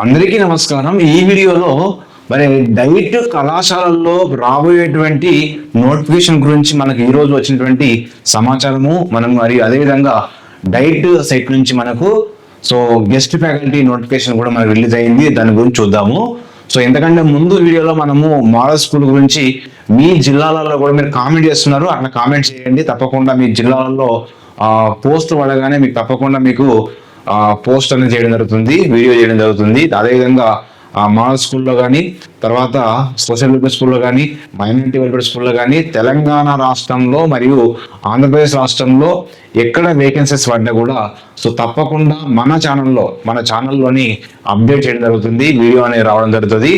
అందరికీ నమస్కారం. ఈ వీడియోలో మరి డైట్ కళాశాలల్లో రాబోయేటువంటి నోటిఫికేషన్ గురించి మనకు ఈ రోజు వచ్చినటువంటి సమాచారము మనం మరి అదేవిధంగా డైట్ సైట్ నుంచి మనకు గెస్ట్ ఫ్యాకల్టీ నోటిఫికేషన్ కూడా మనకు రిలీజ్ అయింది. దాని గురించి చూద్దాము. ఎందుకంటే ముందు వీడియోలో మనము మోడల్ స్కూల్ గురించి మీ జిల్లాలలో కూడా మీరు కామెంట్ చేస్తున్నారు, అట్లా కామెంట్ చేయండి. తప్పకుండా మీ జిల్లాలలో పోస్ట్ పడగానే మీకు తప్పకుండా మీకు పోస్ట్ అనేది చేయడం జరుగుతుంది, వీడియో చేయడం జరుగుతుంది. అదేవిధంగా మోడల్ స్కూల్లో కానీ, తర్వాత సోషల్ వెల్ఫేర్ స్కూల్లో కానీ, మైనారిటీ వెల్ఫేర్ స్కూల్లో కానీ, తెలంగాణ రాష్ట్రంలో మరియు ఆంధ్రప్రదేశ్ రాష్ట్రంలో ఎక్కడ వేకెన్సీస్ పడ్డా కూడా తప్పకుండా మన ఛానల్లోని అప్డేట్ చేయడం జరుగుతుంది, వీడియో అనేది రావడం జరుగుతుంది.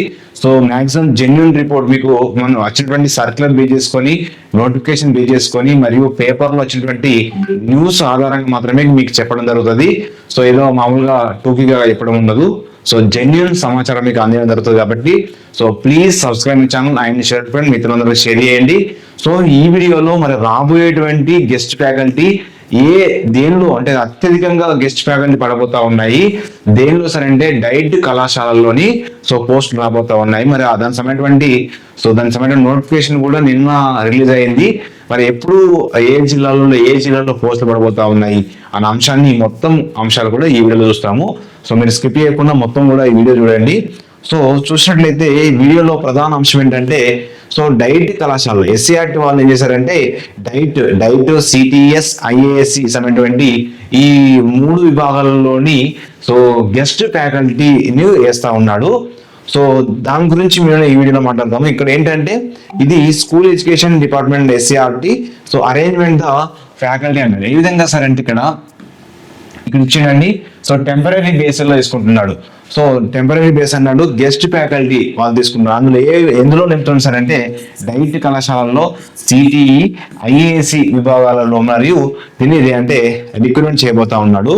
మ్యాక్సిమం జెన్యున్ రిపోర్ట్ మీకు మనం వచ్చినటువంటి సర్క్యులర్ బేస్ చేసుకొని, నోటిఫికేషన్ బేస్ చేసుకొని మరియు పేపర్లో వచ్చినటువంటి న్యూస్ ఆధారంగా మాత్రమే మీకు చెప్పడం జరుగుతుంది. ఏదో మామూలుగా టూకీగా చెప్పడం ఉండదు. జెన్యున్ సమాచారం మీకు అందించడం జరుగుతుంది కాబట్టి please subscribe my channel and share friend మిత్రులందరూ షేర్ చేయండి. ఈ వీడియోలో మరి రాబోయేటువంటి గెస్ట్ ఫ్యాకల్టీ దేనిలో అంటే అత్యధికంగా గెస్ట్ ఫ్యాకల్టీ పడబోతా ఉన్నాయి, దేనిలో సరే అంటే డైట్ కళాశాలల్లోని పోస్టులు రాబోతా ఉన్నాయి. మరి దానికి సంబంధించిన నోటిఫికేషన్ కూడా నిన్న రిలీజ్ అయింది. మరి ఎప్పుడు ఏ జిల్లాలో పోస్టులు పడబోతా ఉన్నాయి అనే అంశాన్ని మొత్తం అంశాలు కూడా ఈ వీడియోలో చూస్తాము. మీరు స్కిప్ చేయకుండా మొత్తం కూడా ఈ వీడియో చూడండి. చూసినట్లయితే ఈ వీడియోలో ప్రధాన అంశం ఏంటంటే డైట్ కళాశాలలో ఎస్సీఆర్టీ వాళ్ళు ఏం చేశారంటే డైట్ సిటిఎస్ ఐఏఎస్సి అనేటువంటి ఈ 3 విభాగాలలోని గెస్ట్ ఫ్యాకల్టీని వేస్తా ఉన్నాడు. దాని గురించి మేము ఈ వీడియోలో మాట్లాడతాము. ఇక్కడ ఏంటంటే ఇది school education department SCERT arrangement the faculty అన్నారు. ఏ విధంగా సార్ అంటే ఇక్కడ ఇచ్చిండండి. టెంపరీ బేస్లో తీసుకుంటున్నాడు. టెంపరీ బేస్ అన్నాడు, గెస్ట్ ఫ్యాకల్టీ వాళ్ళు తీసుకుంటున్నారు. అందులో ఎందులో నింపుతుంది సార్ అంటే డైట్ కళాశాలలో సిటిఈ ఐఏఎస్సి విభాగాలలో మరియు దీన్ని అంటే రిక్రూట్మెంట్ చేయబోతా ఉన్నాడు.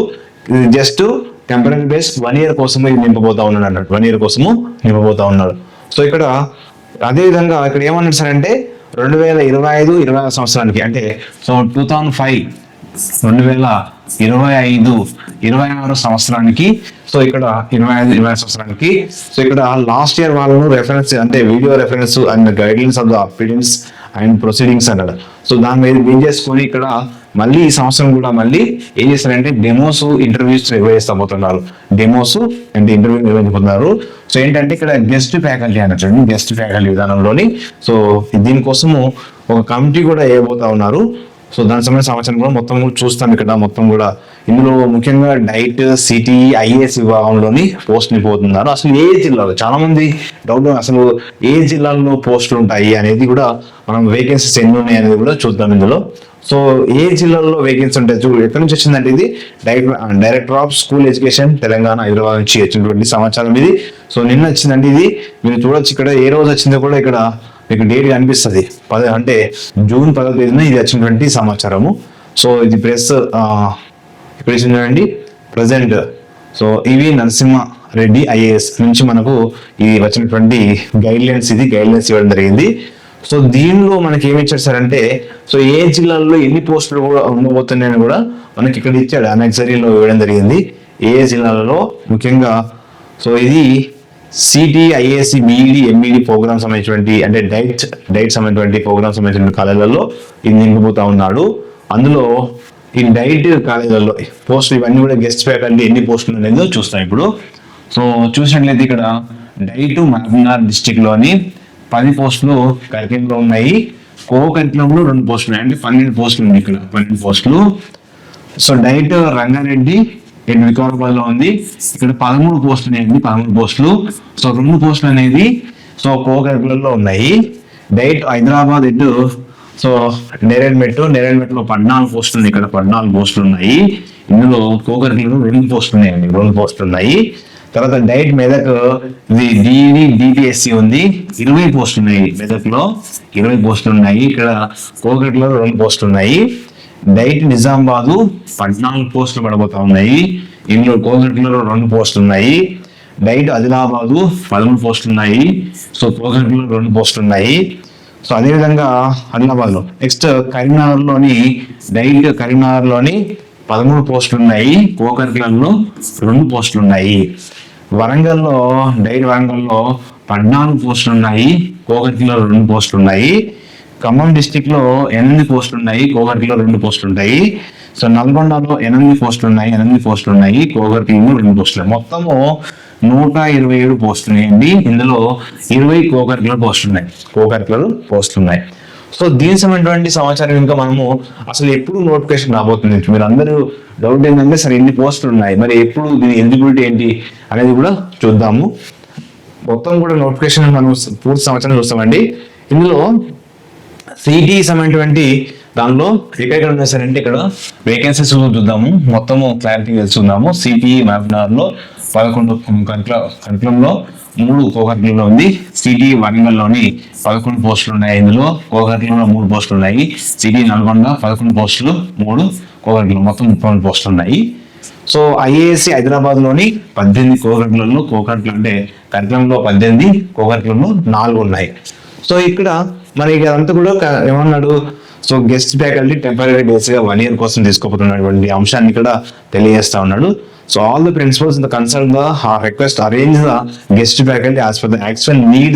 ఇది జస్ట్ టెంపరీ బేస్ 1 year కోసము ఇది నింపబోతా ఉన్నాడు అన్నట్టు. 1 year కోసము నింపబోతా ఉన్నాడు. ఇక్కడ అదేవిధంగా ఇక్కడ ఏమన్నాడు సార్ అంటే 2025-26 సంవత్సరానికి అంటే 2025-26 సంవత్సరానికి ఇక్కడ 25-26 సంవత్సరానికి ఇక్కడ లాస్ట్ ఇయర్ వాళ్ళను రెఫరెన్స్ అంటే video reference and guidelines of the appearance and proceedings అన్నాడు. దాని మీద బిల్ చేసుకొని ఇక్కడ మళ్ళీ ఈ సంవత్సరం కూడా మళ్ళీ ఏం చేస్తారంటే డెమోస్ ఇంటర్వ్యూస్ నిర్వహిస్తబోతున్నారు. డెమోస్ అంటే ఇంటర్వ్యూ నిర్వహించబోతున్నారు. ఏంటంటే ఇక్కడ గెస్ట్ ఫ్యాకల్టీ అన్నట్టు గెస్ట్ ఫ్యాకల్టీ విధానంలోని దీనికోసము ఒక కమిటీ కూడా వేయబోతా ఉన్నారు. దానికి సంబంధించిన సమాచారం కూడా మొత్తం కూడా చూస్తాం. ఇక్కడ మొత్తం కూడా ఇందులో ముఖ్యంగా డైట్ సిటిఈ ఐఏఎస్ విభాగంలోని పోస్ట్ నింపబోతున్నారు. అసలు ఏ జిల్లాలో చాలా మంది డౌట్, అసలు ఏ జిల్లాల్లో పోస్టులు ఉంటాయి అనేది కూడా మనం వేకెన్సీస్ ఎన్ని ఉన్నాయి అనేది కూడా చూద్దాం ఇందులో. ఏ జిల్లాల్లో వేకెన్సీ ఉంటాయి ఎక్కడి నుంచి వచ్చిందంటే ఇది director of school education Telangana Hyderabad నుంచి వచ్చినటువంటి సమాచారం ఇది. నిన్న వచ్చిందండి ఇది. మీరు చూడొచ్చు ఇక్కడ ఏ రోజు వచ్చిందో కూడా ఇక్కడ మీకు డేట్ కనిపిస్తుంది. అంటే జూన్ 10వ తేదీన ఇది వచ్చినటువంటి సమాచారము. ఇది ప్రెస్ ఇక్కడ ఇచ్చిందండి ప్రజెంట్. ఇవి నరసింహారెడ్డి ఐఏఎస్ నుంచి మనకు ఇది వచ్చినటువంటి గైడ్లైన్స్ ఇవ్వడం జరిగింది. దీనిలో మనకి ఏమి ఇచ్చారు సార్ అంటే ఏ జిల్లాల్లో ఎన్ని పోస్టులు కూడా ఉండబోతున్నాయని కూడా మనకి ఇక్కడ ఇచ్చాడు. అనెక్సరీలో ఇవ్వడం జరిగింది ఏ జిల్లాలలో ముఖ్యంగా. ఇది CTE IASE BEd MEd programme సంబంధించినటువంటి అంటే డైట్ సంబంధించినటువంటి ప్రోగ్రామ్ సంబంధించిన కాలేజీలలో ఇది నింపబోతా ఉన్నాడు. అందులో ఈ డైట్ కాలేజీలలో పోస్టులు ఇవన్నీ కూడా గెస్ట్ ఫ్యాకల్టీ ఎన్ని పోస్టులు అనేది చూస్తాం ఇప్పుడు. చూసినట్లయితే ఇక్కడ డైట్ మహబూబ్నగర్ డిస్టిక్ లోని 10 పోస్టులు కరికులంలో ఉన్నాయి. కో కరికులంలో 2 పోస్టులు ఉన్నాయి. అంటే 12 పోస్టులు ఉన్నాయి ఇక్కడ 12 పోస్టులు. డైట్ రంగారెడ్డి వికారాబాద్ లో ఉంది. ఇక్కడ 13 పోస్టులు ఉన్నాయండి. 13 పోస్టులు. 2 పోస్టులు అనేది కో కరికులంలో ఉన్నాయి. డైట్ హైదరాబాద్ నేరేడ్మెట్ లో 14 పోస్టులు ఉన్నాయి. ఇక్కడ 14 పోస్టులు ఉన్నాయి. ఇందులో కో కరికులంలో 2 పోస్టులు ఉన్నాయండి. 2 పోస్టులు ఉన్నాయి. తర్వాత డైట్ మెదక్ డిపిఎస్సి ఉంది. 20 పోస్టులు ఉన్నాయి. మెదక్ లో 20 పోస్టులు ఉన్నాయి. ఇక్కడ కో కరికులంలో 2 పోస్టులు ఉన్నాయి. డైట్ నిజామాబాద్ 14 పోస్టులు పడబోతా ఉన్నాయి. ఇందులో కో కరికులంలో 2 పోస్టులు ఉన్నాయి. డైట్ ఆదిలాబాద్ 13 పోస్టులు ఉన్నాయి. కో కరికులంలో 2 పోస్టులు ఉన్నాయి. అదేవిధంగా ఆదిలాబాద్ లో నెక్స్ట్ కరీంనగర్లోని 13 పోస్టులు ఉన్నాయి. కో కరికులంలో 2 పోస్టులు ఉన్నాయి. వరంగల్లో డైట్ వరంగల్లో 14 పోస్టులు ఉన్నాయి, కోకట్లో 2 పోస్టులు ఉన్నాయి. ఖమ్మం డిస్టిక్ లో 8 పోస్టులు ఉన్నాయి, కోకట్లో 2 పోస్టులు ఉంటాయి. సో నల్గొండలో 8 పోస్టులు ఉన్నాయి, 8 పోస్టులు ఉన్నాయి, కోకట్లో 2 పోస్టులు. మొత్తము 127 పోస్టులు ఉన్నాయండి. ఇందులో 20 కోకట్ల పోస్టులు ఉన్నాయి. సో దీనికి సంబంధించినటువంటి సమాచారం ఇంకా మనము అసలు ఎప్పుడు నోటిఫికేషన్ రాబోతుంది, మీరు అందరూ డౌట్ ఏంటంటే సరే ఎన్ని పోస్టులు ఉన్నాయి, మరి ఎప్పుడు దీని ఎలిజిబిలిటీ ఏంటి అనేది కూడా చూద్దాము. మొత్తం కూడా నోటిఫికేషన్ మనం పూర్తి సంవత్సరం చూస్తామండి. ఇందులో సిటీ సంబంధించినటువంటి దానిలో ఎక్కడ ఉన్నాయి సార్ అంటే ఇక్కడ వేకెన్సీస్ చూద్దాము, మొత్తము క్లారిటీ తెలుసుకుందాము. సిటీ మ్యాప్నార్లో 11 కరికులంలో 3 కోకట్లలో ఉంది. సిటీ వరంగల్లోని 11 పోస్టులు ఉన్నాయి, ఇందులో కోకట్లలో 3 పోస్టులు ఉన్నాయి. సిటీ నల్గొండ 11 పోస్టులు, 3 కోకట్లలో మొత్తం 30 పోస్టులు ఉన్నాయి. సో ఐఏఎస్సి హైదరాబాద్ లోని 18 కోకట్లలో అంటే కరికులంలో 18, కోకట్లలో 4 ఉన్నాయి. సో ఇక్కడ మరి అదంతా కూడా ఏమన్నాడు, so guest faculty temporary base గా 1 year కోసం తీసుకోబోతున్నటువంటి అంశాన్ని ఇక్కడ తెలియజేస్తా ఉన్నాడు. So all the principals in the concern request arrange the guest faculty as per the actual need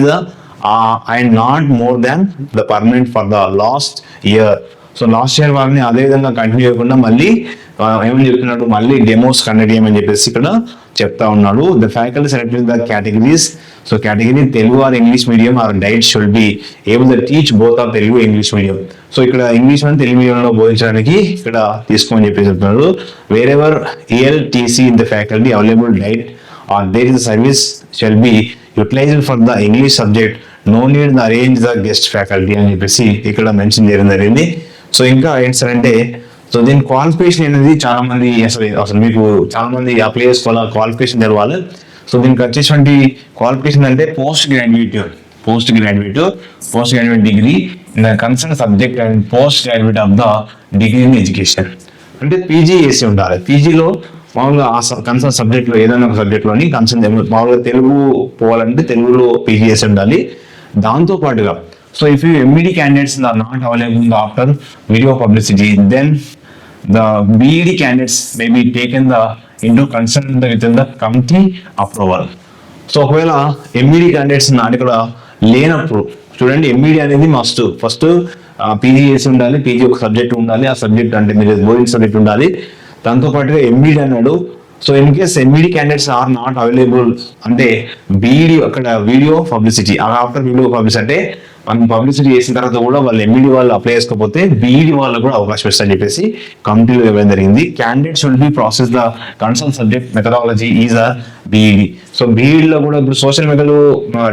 and not more than the permanent for the last year. So last year వారిని అదే విధంగా continue చేయకుండా మళ్ళీ ఏమని చెప్తున్నాడు, మళ్ళీ demos conduct చేయమని చెప్పేసి ఇక్కడ చెప్తా ఉన్నాడు. The faculty selected the categories. So category Telugu or English medium or DIET should be able to teach both of Telugu English medium. So ఇక్కడ ఇంగ్లీష్ అని తెలుగు మీడియంలో బోధించడానికి ఇక్కడ తీసుకోమని చెప్పేసి చెప్తున్నాడు. Wherever ELTC in the faculty available DIET are there is service shall be utilised for the English subject, no need the arrange the guest faculty అని చెప్పేసి ఇక్కడ మెన్షన్ చేయడం జరిగింది. సో ఇంకా ఏంటి సార్ అంటే, సో దీని క్వాలిఫికేషన్ అనేది చాలా మంది అసలు మీకు చాలా మంది అప్లై చేసుకోవాలి, క్వాలిఫికేషన్ తెలవాలి. సో దీనికి వచ్చేటువంటి క్వాలిఫికేషన్ అంటే post graduate degree in the concern subject and post graduate of the degree in education. అంటే పీజీ చేసి ఉండాలి. పీజీలో మామూలుగా ఆ కన్సర్న్ సబ్జెక్ట్ లో ఏదైనా ఒక సబ్జెక్ట్ లోని కన్సర్న్ మామూలుగా తెలుగు పోవాలంటే తెలుగులో పీజీ చేసి ఉండాలి. దాంతో పాటుగా so if you MBD candidates are not available after video publicity, then the BED candidates may be taken into concern within the committee approval. So ఒకవేళ MBD candidates ఇక్కడ లేనప్పుడు చూడండి, MBD అనేది మస్ట్. ఫస్ట్ పీజీ చేసి ఉండాలి, PG ఒక subject ఉండాలి, ఆ సబ్జెక్ట్ అంటే మీరు బోధించే సబ్జెక్ట్ ఉండాలి. దాంతో పాటుగా MBD అన్నాడు. So in case MBD candidates are not available అంటే BED అక్కడ video publicity, after video publicity అంటే మనం పబ్లిసిటీ చేసిన తర్వాత కూడా వాళ్ళు MBD వాళ్ళు అప్లై చేసుకోకపోతే BED వాళ్ళకు కూడా అవకాశం ఇస్తారని చెప్పేసి కమిటీలో ఇవ్వడం జరిగింది. Candidates will be process the concern subject methodology is BED. So BED లో కూడా ఇప్పుడు సోషల్ మీడియాలో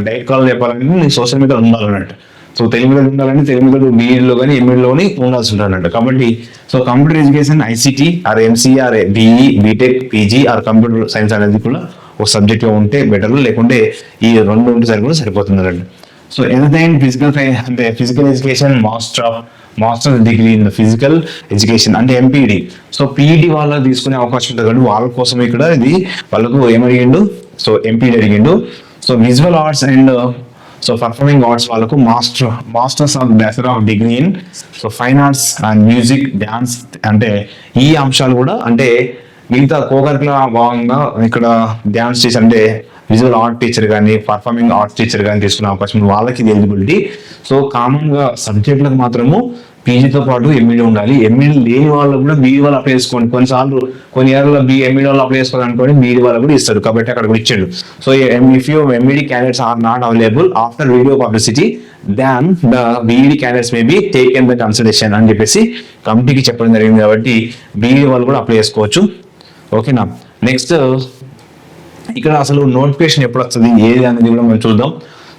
డైరెక్ట్ కాల్ చెప్పాలంటే సోషల్ మీడియా ఉండాలన్నట్టు. సో తెలుగు మీద ఉండాలంటే తెలుగు మీద BED లో కానీ MBD లోని ఉండాల్సి ఉంటారన్నట్టు. కాబట్టి so computer education ICT or MCA or BE BTech PG or computer science అనేది కూడా ఒక సబ్జెక్ట్ గా ఉంటే బెటర్, లేకుంటే ఈ 2 ఉంటే సరిపోతే సరిపోతుంది అన్నట్టు. So anything physical education master degree in physical education అంటే MPED. సో PED వాళ్ళకి తీసుకునే అవకాశం ఉంటుంది కాబట్టి వాళ్ళ కోసం ఇక్కడ ఇది వాళ్ళకు ఏమడిగిండు, సో MPED అడిగిండు. So visual arts and so performing arts వాళ్ళకు masters of bachelor of degree in so fine arts and music dance అంటే ఈ అంశాలు కూడా అంటే మిగతా కోకరికుల భాగంగా ఇక్కడ డ్యాన్స్ టీచర్ అంటే విజువల్ ఆర్ట్ టీచర్ కానీ పర్ఫార్మింగ్ ఆర్ట్స్ టీచర్ కానీ తీసుకునే అవకాశం వాళ్ళకి ఇది ఎలిజిబిలిటీ. సో కామన్ గా సబ్జెక్టులకు మాత్రము పీజీతో పాటు MBD ఉండాలి. MBD లేని వాళ్ళు కూడా BED వాళ్ళు అప్లై చేసుకోండి. కొన్నిసార్లు కొన్ని ఏళ్ళలో MBD వాళ్ళు అప్లై చేసుకోవాలనుకోండి BED వాళ్ళు కూడా ఇస్తారు, కాబట్టి అక్కడ కూడా ఇచ్చాడు. So if you MBD candidates are not available after video publicity then the BED candidates may be taken the consideration అని చెప్పేసి కమిటీకి చెప్పడం జరిగింది. కాబట్టి BED వాళ్ళు కూడా అప్లై చేసుకోవచ్చు. ఓకేనా. నెక్స్ట్ ఇక్కడ అసలు నోటిఫికేషన్ ఎప్పుడు వస్తుంది ఏది అనేది కూడా మనం చూద్దాం.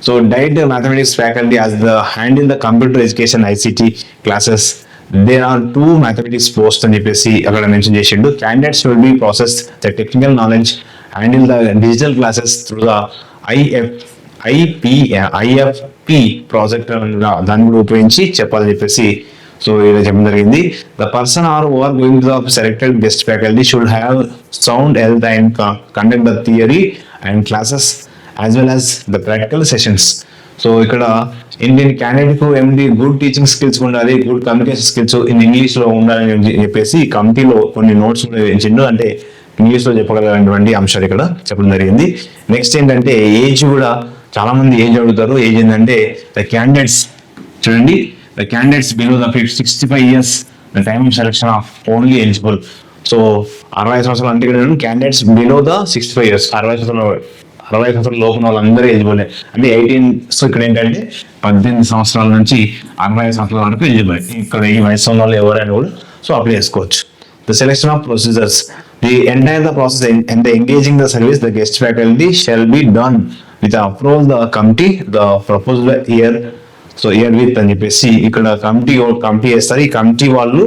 So DIET mathematics faculty as the handle the computer education ICT classes there are 2 mathematics post అని చెప్పేసి అక్కడ మెన్షన్ చేసిండు. Candidates will be process the technical knowledge handle the digital classes through the IFP project దాన్ని కూడా ఉపయోగించి చెప్పాలని చెప్పేసి so ఇలా చెప్పడం జరిగింది. The person are over going to the selected guest faculty should have sound health and conduct the theory and classes as well as the practical sessions. So ఇక్కడ Indian candidate కు ఏమిటి గుడ్ టీచింగ్ స్కిల్స్ ఉండాలి, good communication skills in English లో ఉండాలని చెప్పేసి కమిటీలో కొన్ని notes ఇచ్చిండు. అంటే ఇంగ్లీష్లో చెప్పగలిగినటువంటి అంశాలు ఇక్కడ చెప్పడం జరిగింది. నెక్స్ట్ ఏంటంటే ఏజ్ కూడా చాలా మంది ఏజ్ అడుగుతారు. ఏజ్ ఏంటంటే ద క్యాండిడేట్స్ చూడండి, the candidates below the 65 years the time of selection of only eligible. So 65 సంవత్సరాలు అంటే ఇక్కడ క్యాండిడేట్స్ బిలో ద 65 years 60 సంవత్సరాల లోపల వాళ్ళందరూ ఎలిజిబుల్ అంటే 18. సో ఇక్కడ ఏంటంటే 18 సంవత్సరాల నుంచి 65 సంవత్సరాల వరకు ఎలిజిబుల్. ఇక్కడ ఈ వయసు ఉన్న వాళ్ళు ఎవరైనా కూడా సో అప్లై చేసుకోవచ్చు. The selection of procedures, the entire the process and the engaging the service the guest faculty shall be done with approval the committee the proposal year. So year with అని చెప్పేసి ఇక్కడ committee చేస్తారు. ఈ committee వాళ్ళు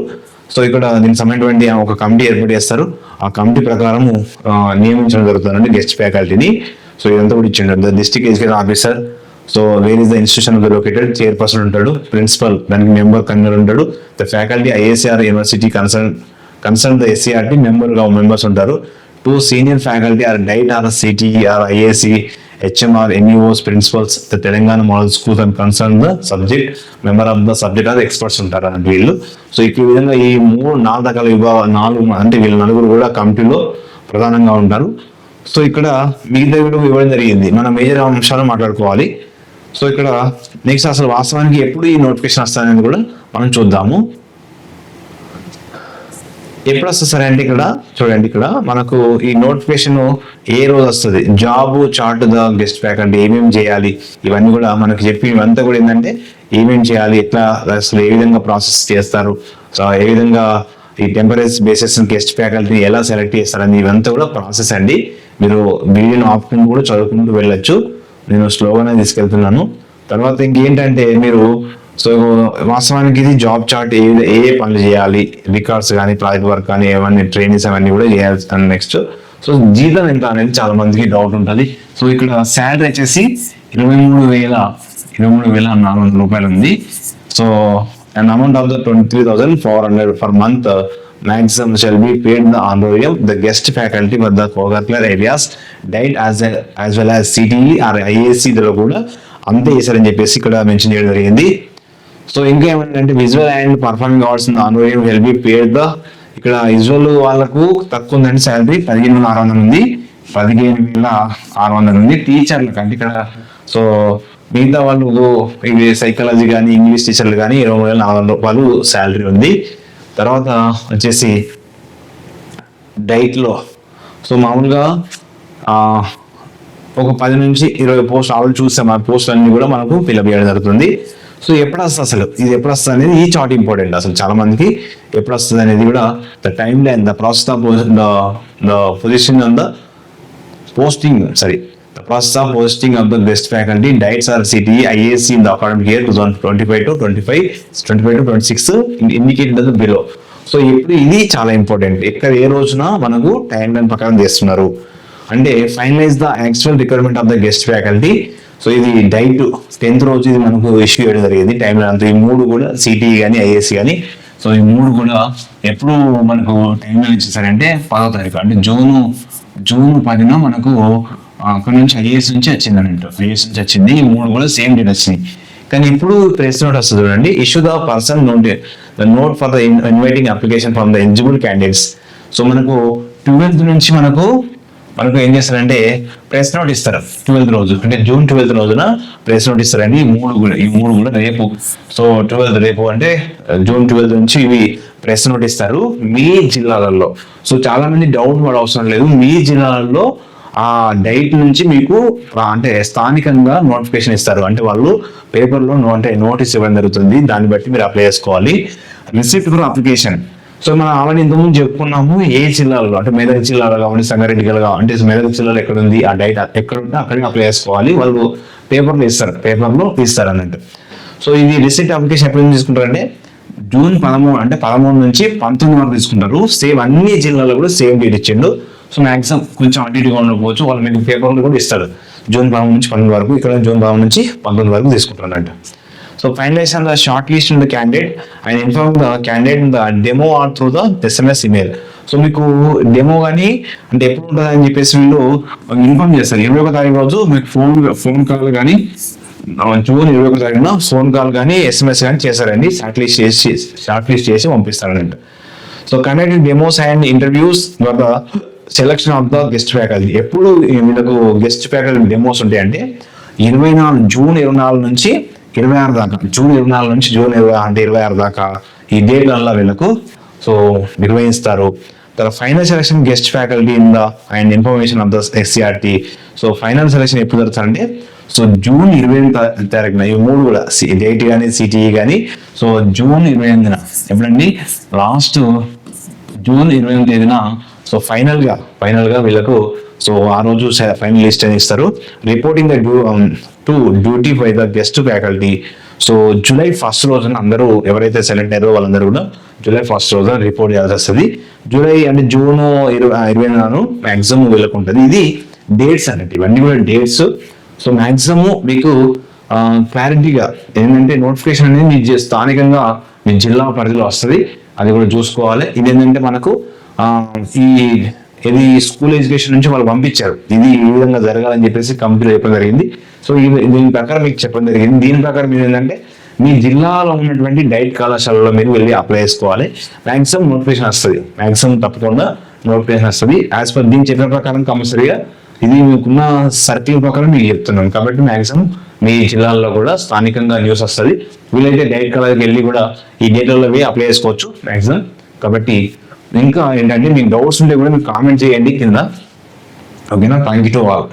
so ఇక్కడ దీనికి సంబంధించినటువంటి ఒక కమిటీ ఏర్పాటు చేస్తారు. ఆ కమిటీ ప్రకారము నియమించడం జరుగుతుందండి గెస్ట్ ఫ్యాకల్టీని. సో ఇదంతా కూడా ఇచ్చిండు the district education officer. So where is the institution located, chairperson ఉంటాడు, ప్రిన్సిపల్ దానికి మెంబర్ కన్వీనర్ ఉంటాడు, the faculty IACR university concern the SCRT members ఉంటారు. 2 senior faculty are DIET or CTE or IAC, HMR, NUOs, principals, the Telangana Model Schools and concerned the subject, member of the subject or experts ఉంటారు అంటే వీళ్ళు. So ఈ విధంగా ఈ 4 రకాల విభాగాలు అంటే వీళ్ళు నలుగురు కూడా కమిటీలో ప్రధానంగా ఉంటారు. సో ఇక్కడ మిగతా కూడా ఇవ్వడం జరిగింది. మన మేజర్ అంశాలు మాట్లాడుకోవాలి. సో ఇక్కడ నెక్స్ట్ అసలు వాస్తవానికి ఎప్పుడు ఈ నోటిఫికేషన్ వస్తాయని కూడా మనం చూద్దాము. ఎప్పుడు వస్తుంది సరే అంటే ఇక్కడ చూడండి, ఇక్కడ మనకు ఈ నోటిఫికేషన్ ఏ రోజు వస్తుంది, job chart the guest faculty ఏమేమి చేయాలి ఇవన్నీ కూడా మనకు చెప్పి ఇవంతా కూడా ఏంటంటే ఏమేమి చేయాలి, ఎట్లా అసలు ఏ విధంగా ప్రాసెస్ చేస్తారు, సో ఏ విధంగా ఈ టెంపరీ బేసిస్ గెస్ట్ ఫ్యాకల్టీ ఎలా సెలెక్ట్ చేస్తారని ఇవంతా కూడా ప్రాసెస్ అండి. మీరు వీడియోని ఆపుకుంటూ కూడా చదువుకుంటూ వెళ్ళొచ్చు. నేను స్లోగానే తీసుకెళ్తున్నాను. తర్వాత ఇంకేంటంటే మీరు సో వాస్తవానికి ఇది జాబ్ చార్ట్ ఏ పనులు చేయాలి, రికార్డ్స్ కానీ ప్రాజెక్ట్ వర్క్ కానీ ఏమన్నీ ట్రైనింగ్స్ అవన్నీ కూడా చేయాలి. నెక్స్ట్ సో జీతం ఎంత అనేది చాలా మందికి డౌట్ ఉంటుంది. సో ఇక్కడ శాలరీ వచ్చేసి 23,400 రూపాయలు ఉంది. So and amount of the 23,400 for month. maximum shall be paid the honorarium the guest faculty for the co-curricular areas DIET as well as CTE or IAC లో కూడా అంతే చేశారని చెప్పేసి ఇక్కడ మెన్షన్ చేయడం జరిగింది. సో ఇంకా ఏమంటే visual and performing awards honorarium will be paid the. ఇక్కడ విజువల్ వాళ్ళకు తక్కువ ఉందండి శాలరీ 15,600 ఉంది, 15,600 ఉంది టీచర్లకు అంటే ఇక్కడ. సో మిగతా వాళ్ళు ఇవి సైకాలజీ కానీ ఇంగ్లీష్ టీచర్లు కానీ 23,400 రూపాయలు శాలరీ ఉంది. తర్వాత వచ్చేసి డైట్లో సో మామూలుగా ఒక 10 నుంచి 20 పోస్ట్ ఆల్రెడీ చూసాం. ఆ పోస్ట్ అన్ని కూడా మనకు ఫిల్అప్ చేయడం జరుగుతుంది. సో ఎప్పుడు వస్తుంది అసలు ఇది ఎప్పుడు వస్తుంది అనేది ఈ చార్ట్ ఇంపార్టెంట్. అసలు చాలా మందికి ఎప్పుడు వస్తుంది అనేది కూడా the time line the process of the position on the posting the process of posting of the guest faculty DIETs or CTE IAC in the academic year 2025-26 indicated as below. So ఇప్పుడు ఇది చాలా important. ఎక్కడ ఏ రోజున మనకు time line ప్రకారం చేస్తున్నారు అంటే finalise the actual requirement of the guest faculty. So ఇది డైట్ 10th రోజు ఇది మనకు ఇష్యూ చేయడం జరిగింది టైం లైన్ అంతా. ఈ 3 కూడా CTE కానీ IAC కానీ సో ఈ 3 కూడా ఎప్పుడు మనకు టైం లైన్ ఇచ్చేసారంటే 10వ తారీఖు అంటే జూన్ 10న మనకు అక్కడ నుంచి IAS నుంచి వచ్చింది అన్నట్టు. IAS నుంచి వచ్చింది. ఈ 3 కూడా సేమ్ డేట్ వచ్చినాయి. కానీ ఇప్పుడు ప్రెస్ నోట్ వస్తుంది చూడండి, issue the person note for the inviting application from the eligible candidates. So మనకు 12th నుంచి మనకు ఏం చేస్తారంటే ప్రెస్ నోట్ ఇస్తారు 12th రోజు అంటే జూన్ 12th రోజున ప్రెస్ నోట్ ఇస్తారండి. ఈ మూడు కూడా రేపు. సో 12th రేపు అంటే జూన్ 12th నుంచి ఇవి ప్రెస్ నోట్ ఇస్తారు మీ జిల్లాలలో. సో చాలా మంది డౌట్ పడ అవసరం లేదు. మీ జిల్లాలలో ఆ డైట్ నుంచి మీకు అంటే స్థానికంగా నోటిఫికేషన్ ఇస్తారు. అంటే వాళ్ళు పేపర్లో అంటే నోటీస్ ఇవ్వడం జరుగుతుంది. దాన్ని బట్టి మీరు అప్లై చేసుకోవాలి. Receipt for application. సో మనం ఆల్రెడీ ఇంతకుముందు చెప్పుకున్నాము ఏ జిల్లాలో అంటే మెదక్ జిల్లాలో కావాలి, సంగారెడ్డి జిల్లా అంటే మెదక్ జిల్లాలో ఎక్కడ ఉంది ఆ డైట్ ఎక్కడ ఉంటే అక్కడికి అప్లై చేసుకోవాలి. వాళ్ళు పేపర్లో ఇస్తారు అన్నట్టు. సో ఇది రిసిప్ట్ అప్లికేషన్ ఎప్పుడు తీసుకుంటారంటే జూన్ 13 అంటే 13 నుంచి 19 వరకు తీసుకుంటారు. సేమ్ అన్ని జిల్లాలో కూడా సేమ్ డేట్ ఇచ్చిండు. సో మ్యాక్సిమం కొంచెం అటు ఇటుగా ఉండకపోవచ్చు. వాళ్ళు మీకు పేపర్లు కూడా ఇస్తారు జూన్ 13 నుంచి 12 వరకు. ఇక్కడ జూన్ 13 నుంచి 19 వరకు తీసుకుంటారు అన్నట్టు. So finalization the shortlist in the candidate and inform the candidate in the demo or through the SMS email. So మీకు డెమో కానీ అంటే ఎప్పుడు ఉంటుంది అని చెప్పేసి వీళ్ళు ఇన్ఫార్మ్ చేస్తారు. 21వ తారీఖు రోజు మీకు ఫోన్ కాల్ కానీ జూన్ 21వ తారీఖున ఫోన్ కాల్ కానీ SMS కానీ చేస్తారండి. షార్ట్ లిస్ట్ చేసి పంపిస్తారు అన్నట్టు. So conducted demos and interviews for the selection of the guest faculty. ఎప్పుడు వీళ్ళకు గెస్ట్ ఫ్యాకల్టీ డెమోస్ ఉంటాయంటే జూన్ 24 నుంచి 26 దాకా, జూన్ 24 నుంచి జూన్ 26 దాకా ఈ డేట్లలో వీళ్ళకు సో నిర్వహిస్తారు. తర్వాత final selection guest faculty in the and information of the SCERT. So final selection ఎప్పుడు జరుగుతుందంటే సో జూన్ 28 తారీఖున. ఇవి మూడు కూడా డేట్ కానీ సిటీఈ కానీ సో జూన్ 28న ఎప్పుడండి లాస్ట్ జూన్ 28 తేదీన సో ఫైనల్ గా వీళ్ళకు సో ఆ రోజు ఫైనల్ లిస్ట్ అని ఇస్తారు. Reporting the duty by the guest faculty. So July 1 రోజున అందరూ ఎవరైతే సెలెక్ట్ అయ్యారో వాళ్ళందరూ కూడా జూలై 1 రోజున రిపోర్ట్ చేయాల్సి వస్తుంది. జూన్ 24 మ్యాక్సిమం వీళ్ళకు ఉంటుంది. ఇది డేట్స్ అన్నట్టు, ఇవన్నీ కూడా డేట్స్. సో మ్యాక్సిమం మీకు క్లారిటీగా ఏంటంటే నోటిఫికేషన్ అనేది మీ స్థానికంగా మీ జిల్లా పరిధిలో వస్తుంది, అది కూడా చూసుకోవాలి. ఇది ఏంటంటే మనకు ఇది స్కూల్ ఎడ్యుకేషన్ నుంచి వాళ్ళు పంపించారు, ఇది ఈ విధంగా జరగాలని చెప్పేసి కంప్లీట్ చెప్పడం జరిగింది. సో దీని ప్రకారం మీకు చెప్పడం జరిగింది. దీని ప్రకారం మీరు ఏంటంటే మీ జిల్లాలో ఉన్నటువంటి డైట్ కళాశాలలో మీరు వెళ్ళి అప్లై చేసుకోవాలి. మ్యాక్సిమం నోటిఫికేషన్ వస్తుంది, మ్యాక్సిమం తప్పకుండా నోటిఫికేషన్ వస్తుంది. యాజ్ పర్ దీని చెప్పిన ప్రకారం కంపల్సరీగా ఇది మీకున్న సర్కిల్ ప్రకారం మీకు చెప్తున్నాను కాబట్టి మ్యాక్సిమం మీ జిల్లాల్లో కూడా స్థానికంగా న్యూస్ వస్తుంది. వీలైతే డైట్ కళాకి వెళ్ళి కూడా ఈ డేట్లలో అప్లై చేసుకోవచ్చు మ్యాక్సిమం. కాబట్టి ఇంకా ఏంటంటే మీకు డౌట్స్ ఉంటే కూడా మీరు కామెంట్ చేయండి కింద. ఓకేనా? Thank you to all.